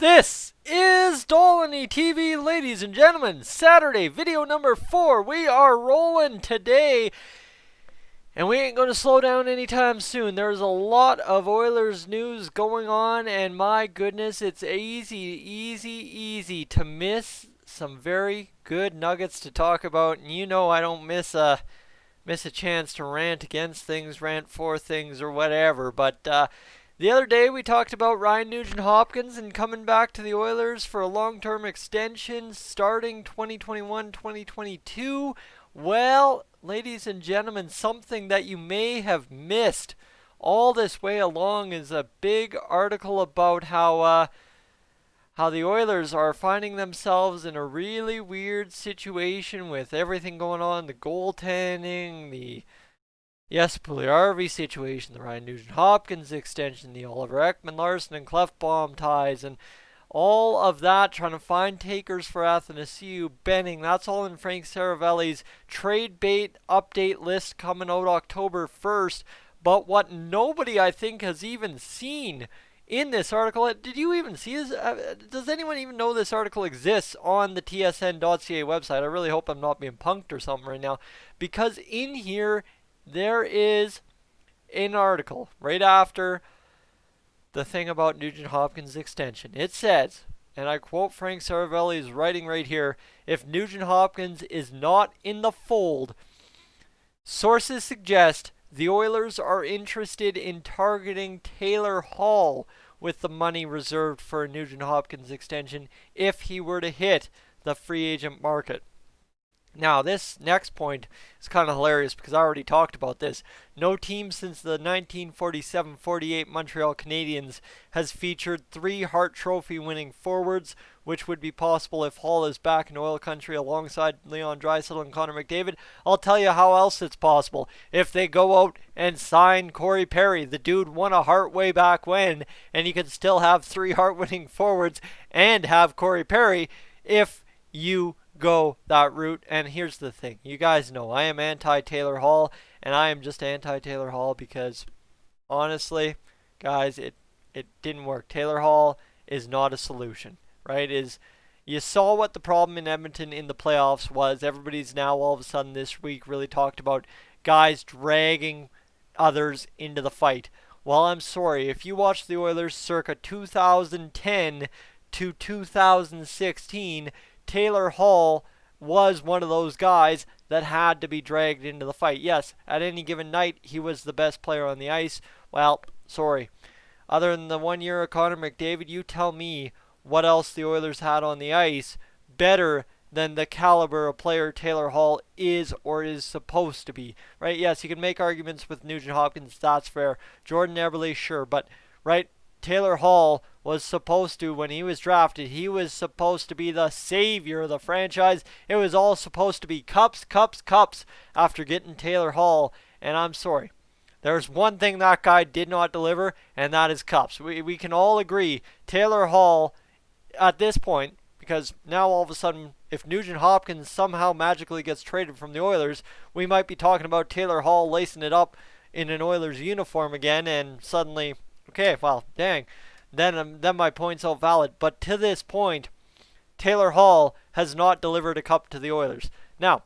This is Dolynny TV, ladies and gentlemen. Saturday, video number 4. We are rolling today, and we ain't going to slow down anytime soon. There's a lot of Oilers news going on, and my goodness, it's easy to miss some very good nuggets to talk about. And you know I don't miss a chance to rant against things, rant for things, or whatever. But the other day we talked about Ryan Nugent-Hopkins and coming back to the Oilers for a long-term extension starting 2021-2022. Well, ladies and gentlemen, something that you may have missed all this way along is a big article about how the Oilers are finding themselves in a really weird situation with everything going on, the goaltending, the Puljujärvi situation, the Ryan Nugent-Hopkins extension, the Oliver Ekman-Larsson and Clefbaum ties, and all of that, trying to find takers for Athanasiu Benning. That's all in Fran Seravalli's trade bait update list coming out October 1st. But what nobody, I think, has even seen in this article, did you even see this? Does anyone even know this article exists on the tsn.ca website? I really hope I'm not being punked or something right now, because in here there is an article right after the thing about Nugent-Hopkins extension. It says, and I quote Fran Seravalli's writing right here, if Nugent-Hopkins is not in the fold, sources suggest the Oilers are interested in targeting Taylor Hall with the money reserved for a Nugent-Hopkins extension if he were to hit the free agent market. Now, this next point is kind of hilarious because I already talked about this. No team since the 1947-48 Montreal Canadiens has featured 3 Hart Trophy winning forwards, which would be possible if Hall is back in oil country alongside Leon Draisaitl and Connor McDavid. I'll tell you how else it's possible. If they go out and sign Corey Perry, the dude won a Hart way back when, and you can still have 3 Hart winning forwards and have Corey Perry if you go that route. And here's the thing, you guys know I am anti-Taylor Hall, and I am just anti-Taylor Hall because honestly, guys, it didn't work. Taylor Hall is not a solution, right? You saw what the problem in Edmonton in the playoffs was. Everybody's now all of a sudden this week really talked about guys dragging others into the fight. Well, I'm sorry, if you watch the Oilers circa 2010 to 2016, Taylor Hall was one of those guys that had to be dragged into the fight. Yes, at any given night, he was the best player on the ice. Well, sorry. Other than the 1 year of Connor McDavid, you tell me what else the Oilers had on the ice better than the caliber of player Taylor Hall is or is supposed to be. Right? Yes, you can make arguments with Nugent-Hopkins, that's fair. Jordan Eberle, sure. But, right, Taylor Hall was supposed to, when he was drafted, he was supposed to be the savior of the franchise. It was all supposed to be cups after getting Taylor Hall. And I'm sorry, there's one thing that guy did not deliver, and that is cups. We can all agree Taylor Hall at this point, because now all of a sudden, if Nugent-Hopkins somehow magically gets traded from the Oilers, we might be talking about Taylor Hall lacing it up in an Oilers uniform again, and suddenly, okay, well, dang, then my point's all valid. But to this point, Taylor Hall has not delivered a cup to the Oilers. Now,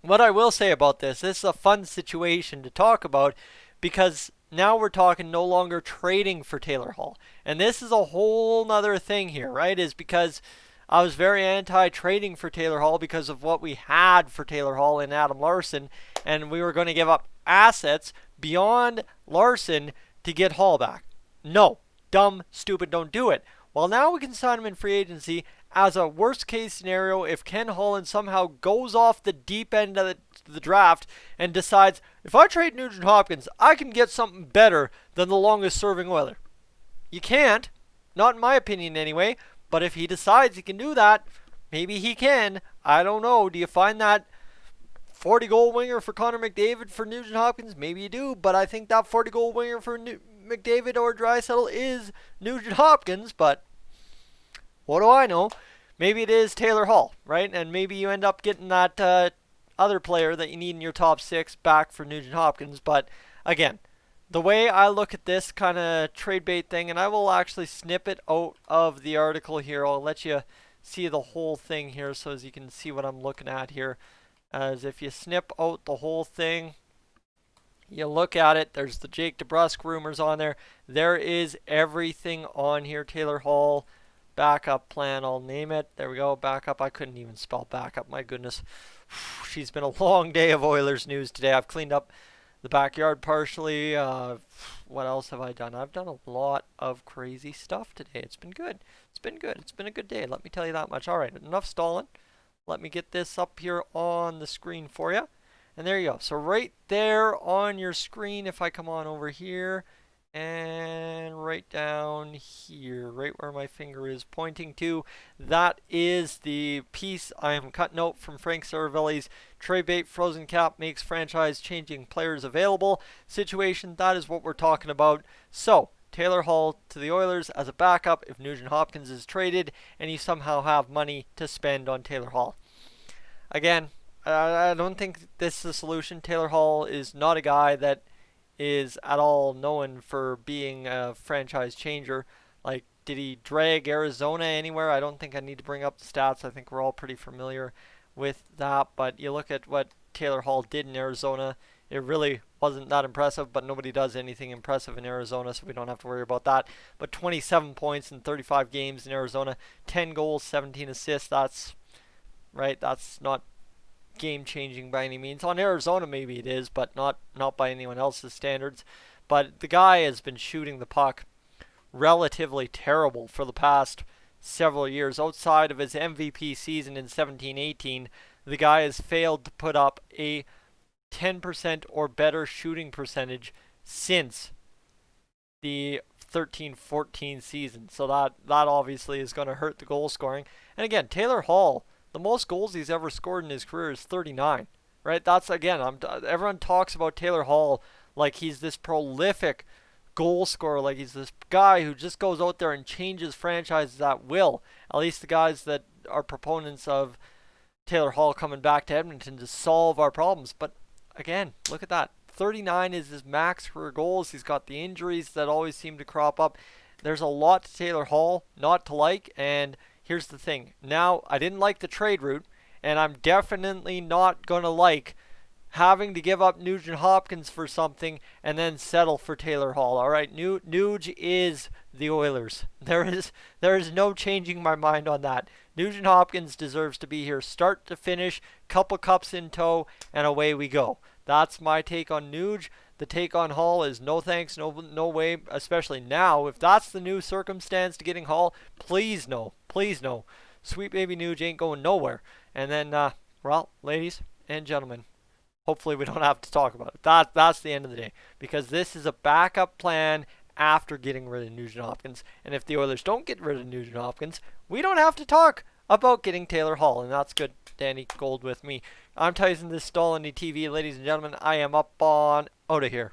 what I will say about this is a fun situation to talk about, because now we're talking no longer trading for Taylor Hall. And this is a whole nother thing here, right? Is because I was very anti-trading for Taylor Hall because of what we had for Taylor Hall in Adam Larsson, and we were going to give up assets beyond Larsson to get Hall back. No. Dumb, stupid, don't do it. Well, now we can sign him in free agency as a worst case scenario if Ken Holland somehow goes off the deep end of the draft and decides, if I trade Nugent-Hopkins, I can get something better than the longest serving Oiler. You can't. Not in my opinion anyway. But if he decides he can do that, maybe he can. I don't know. Do you find that 40-goal winger for Connor McDavid for Nugent-Hopkins? Maybe you do. But I think that 40-goal winger for McDavid or Draisaitl is Nugent-Hopkins, but what do I know? Maybe it is Taylor Hall, right? And maybe you end up getting that other player that you need in your top 6 back for Nugent-Hopkins. But again, The way I look at this kind of trade bait thing, and I will actually snip it out of the article here. I'll let you see the whole thing here so as you can see what I'm looking at here. As if you snip out the whole thing, you look at it, there's the Jake DeBrusk rumors on there. There is everything on here. Taylor Hall, backup plan, I'll name it. There we go, backup. I couldn't even spell backup, my goodness. She's been a long day of Oilers news today. I've cleaned up the backyard partially. What else have I done? I've done a lot of crazy stuff today. It's been good. It's been good. It's been a good day. Let me tell you that much. All right, enough stalling. Let me get this up here on the screen for you. And there you go. So right there on your screen, if I come on over here and right down here, right where my finger is pointing to, that is the piece I am cutting out from Fran Seravalli's trade bait frozen cap makes franchise changing players available situation. That is what we're talking about. So Taylor Hall to the Oilers as a backup if Nugent-Hopkins is traded and you somehow have money to spend on Taylor Hall. Again, I don't think this is the solution. Taylor Hall is not a guy that is at all known for being a franchise changer. Like, did he drag Arizona anywhere? I don't think I need to bring up the stats. I think we're all pretty familiar with that. But you look at what Taylor Hall did in Arizona, it really wasn't that impressive, but nobody does anything impressive in Arizona, so we don't have to worry about that. But 27 points in 35 games in Arizona, 10 goals, 17 assists. That's not game-changing by any means. On Arizona, maybe it is, but not by anyone else's standards. But the guy has been shooting the puck relatively terrible for the past several years. Outside of his MVP season in 17-18, the guy has failed to put up a 10% or better shooting percentage since the 13-14 season. So that obviously is going to hurt the goal scoring. And again, Taylor Hall, the most goals he's ever scored in his career is 39, right? That's, again, everyone talks about Taylor Hall like he's this prolific goal scorer, like he's this guy who just goes out there and changes franchises at will. At least the guys that are proponents of Taylor Hall coming back to Edmonton to solve our problems. But again, look at that. 39 is his max career goals. He's got the injuries that always seem to crop up. There's a lot to Taylor Hall not to like, and here's the thing. Now, I didn't like the trade route, and I'm definitely not going to like having to give up Nugent-Hopkins for something and then settle for Taylor Hall. All right, Nuge is the Oilers. There is no changing my mind on that. Nugent-Hopkins deserves to be here start to finish, couple cups in tow, and away we go. That's my take on Nuge. The take on Hall is no thanks, no way, especially now. If that's the new circumstance to getting Hall, please no. Please no. Sweet baby Nuge ain't going nowhere. And then, well, ladies and gentlemen, hopefully we don't have to talk about it. That's the end of the day. Because this is a backup plan after getting rid of Nugent-Hopkins. And if the Oilers don't get rid of Nugent-Hopkins, we don't have to talk about getting Taylor Hall. And that's good. Danny Gold with me. I'm Tyson, this is Dolynny TV. Ladies and gentlemen, I am up on out of here.